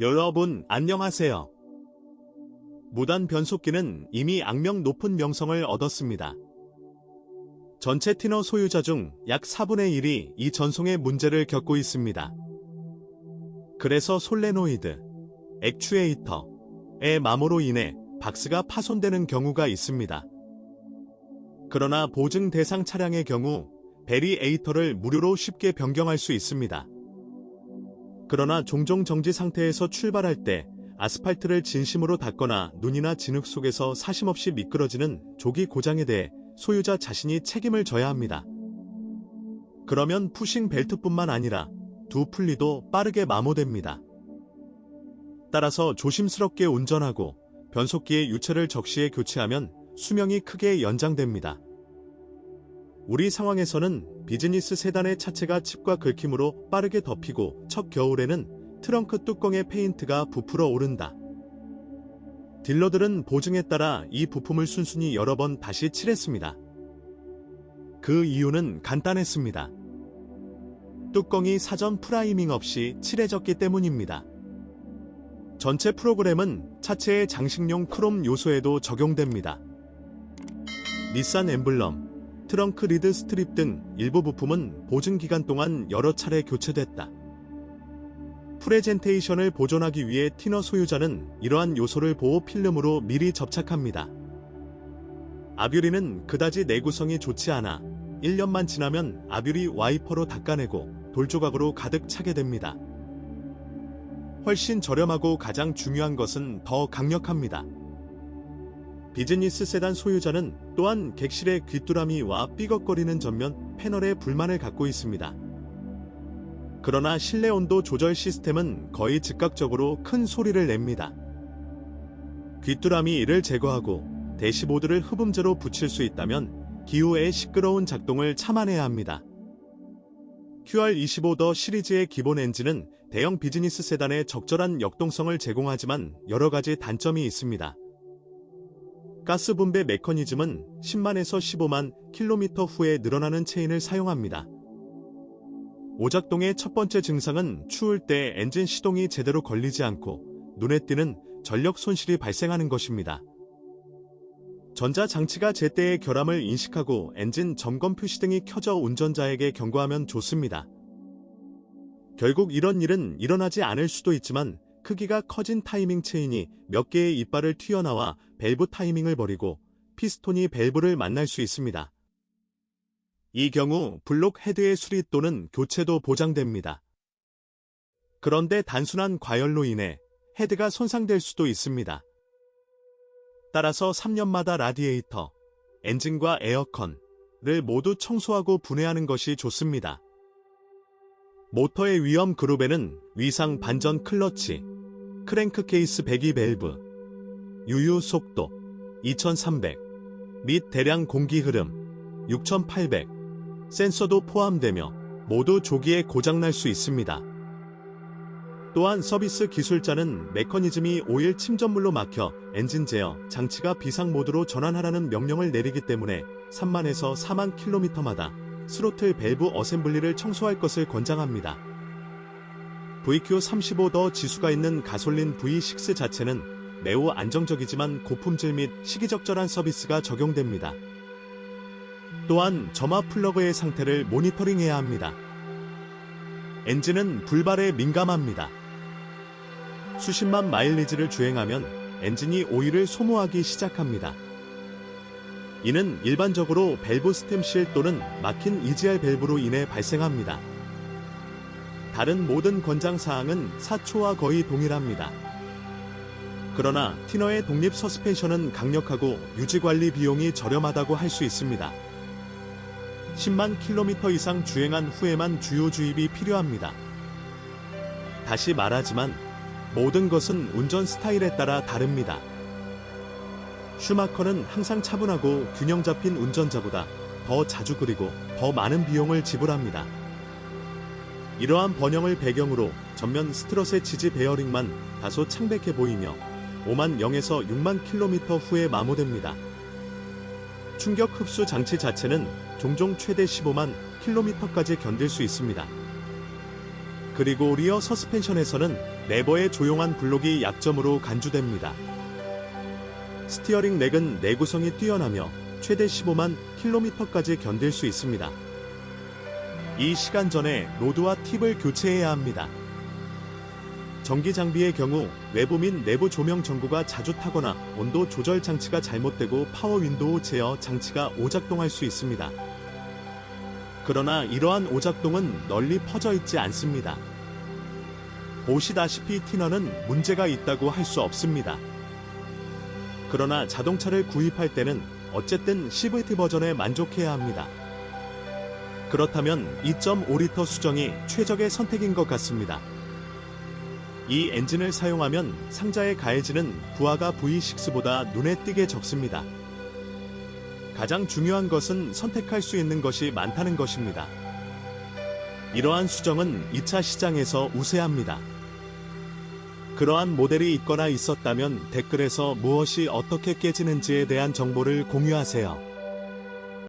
여러분 안녕하세요. 무단 변속기는 이미 악명 높은 명성을 얻었습니다. 전체 티너 소유자 중 약 4분의 1이 이 전송의 문제를 겪고 있습니다. 그래서 솔레노이드, 액추에이터의 마모로 인해 박스가 파손되는 경우가 있습니다. 그러나 보증 대상 차량의 경우 베리에이터를 무료로 쉽게 변경할 수 있습니다. 그러나 종종 정지 상태에서 출발할 때 아스팔트를 진심으로 닦거나 눈이나 진흙 속에서 사심없이 미끄러지는 조기 고장에 대해 소유자 자신이 책임을 져야 합니다. 그러면 푸싱 벨트뿐만 아니라 두 풀리도 빠르게 마모됩니다. 따라서 조심스럽게 운전하고 변속기의 유체를 적시에 교체하면 수명이 크게 연장됩니다. 우리 상황에서는 비즈니스 세단의 차체가 칩과 긁힘으로 빠르게 덮이고 첫 겨울에는 트렁크 뚜껑의 페인트가 부풀어 오른다. 딜러들은 보증에 따라 이 부품을 순순히 여러 번 다시 칠했습니다. 그 이유는 간단했습니다. 뚜껑이 사전 프라이밍 없이 칠해졌기 때문입니다. 전체 프로그램은 차체의 장식용 크롬 요소에도 적용됩니다. 닛산 엠블럼, 트렁크 리드 스트립 등 일부 부품은 보증 기간 동안 여러 차례 교체됐다. 프레젠테이션을 보존하기 위해 티너 소유자는 이러한 요소를 보호 필름으로 미리 접착합니다. 아뷰리는 그다지 내구성이 좋지 않아 1년만 지나면 아뷰리 와이퍼로 닦아내고 돌조각으로 가득 차게 됩니다. 훨씬 저렴하고 가장 중요한 것은 더 강력합니다. 비즈니스 세단 소유자는 또한 객실의 귀뚜라미와 삐걱거리는 전면 패널에 불만을 갖고 있습니다. 그러나 실내 온도 조절 시스템은 거의 즉각적으로 큰 소리를 냅니다. 귀뚜라미를 제거하고 대시보드를 흡음재로 붙일 수 있다면 기후의 시끄러운 작동을 참아내야 합니다. QR25 더 시리즈의 기본 엔진은 대형 비즈니스 세단에 적절한 역동성을 제공하지만 여러 가지 단점이 있습니다. 가스 분배 메커니즘은 10만에서 15만 킬로미터 후에 늘어나는 체인을 사용합니다. 오작동의 첫 번째 증상은 추울 때 엔진 시동이 제대로 걸리지 않고 눈에 띄는 전력 손실이 발생하는 것입니다. 전자장치가 제때의 결함을 인식하고 엔진 점검 표시등이 켜져 운전자에게 경고하면 좋습니다. 결국 이런 일은 일어나지 않을 수도 있지만 크기가 커진 타이밍 체인이 몇 개의 이빨을 튀어나와 밸브 타이밍을 버리고 피스톤이 밸브를 만날 수 있습니다. 이 경우 블록 헤드의 수리 또는 교체도 보장됩니다. 그런데 단순한 과열로 인해 헤드가 손상될 수도 있습니다. 따라서 3년마다 라디에이터, 엔진과 에어컨을 모두 청소하고 분해하는 것이 좋습니다. 모터의 위험 그룹에는 위상 반전 클러치, 크랭크 케이스 배기 밸브, 유유 속도 2300 및 대량 공기 흐름 6800 센서도 포함되며 모두 조기에 고장날 수 있습니다. 또한 서비스 기술자는 메커니즘이 오일 침전물로 막혀 엔진 제어 장치가 비상 모드로 전환하라는 명령을 내리기 때문에 3만에서 4만 킬로미터마다 스로틀 밸브 어셈블리를 청소할 것을 권장합니다. VQ35 더 지수가 있는 가솔린 V6 자체는 매우 안정적이지만 고품질 및 시기적절한 서비스가 적용됩니다. 또한 점화 플러그의 상태를 모니터링해야 합니다. 엔진은 불발에 민감합니다. 수십만 마일리지를 주행하면 엔진이 오일을 소모하기 시작합니다. 이는 일반적으로 밸브 스템실 또는 막힌 EGR 밸브로 인해 발생합니다. 다른 모든 권장사항은 사초와 거의 동일합니다. 그러나 티너의 독립 서스펜션은 강력하고 유지관리 비용이 저렴하다고 할 수 있습니다. 10만 킬로미터 이상 주행한 후에만 주요 주입이 필요합니다. 다시 말하지만 모든 것은 운전 스타일에 따라 다릅니다. 슈마커는 항상 차분하고 균형 잡힌 운전자보다 더 자주 그리고 더 많은 비용을 지불합니다. 이러한 번영을 배경으로 전면 스트럿의 지지 베어링만 다소 창백해 보이며 5만 0에서 6만 킬로미터 후에 마모됩니다. 충격 흡수 장치 자체는 종종 최대 15만 킬로미터까지 견딜 수 있습니다. 그리고 리어 서스펜션에서는 레버의 조용한 블록이 약점으로 간주됩니다. 스티어링 넥은 내구성이 뛰어나며 최대 15만 킬로미터까지 견딜 수 있습니다. 이 시간 전에 로드와 팁을 교체해야 합니다. 전기 장비의 경우 외부 및 내부 조명 전구가 자주 타거나 온도 조절 장치가 잘못되고 파워 윈도우 제어 장치가 오작동할 수 있습니다. 그러나 이러한 오작동은 널리 퍼져 있지 않습니다. 보시다시피 티너는 문제가 있다고 할 수 없습니다. 그러나 자동차를 구입할 때는 어쨌든 CVT 버전에 만족해야 합니다. 그렇다면 2.5리터 수정이 최적의 선택인 것 같습니다. 이 엔진을 사용하면 상자에 가해지는 부하가 V6보다 눈에 띄게 적습니다. 가장 중요한 것은 선택할 수 있는 것이 많다는 것입니다. 이러한 수정은 2차 시장에서 우세합니다. 그러한 모델이 있거나 있었다면 댓글에서 무엇이 어떻게 깨지는지에 대한 정보를 공유하세요.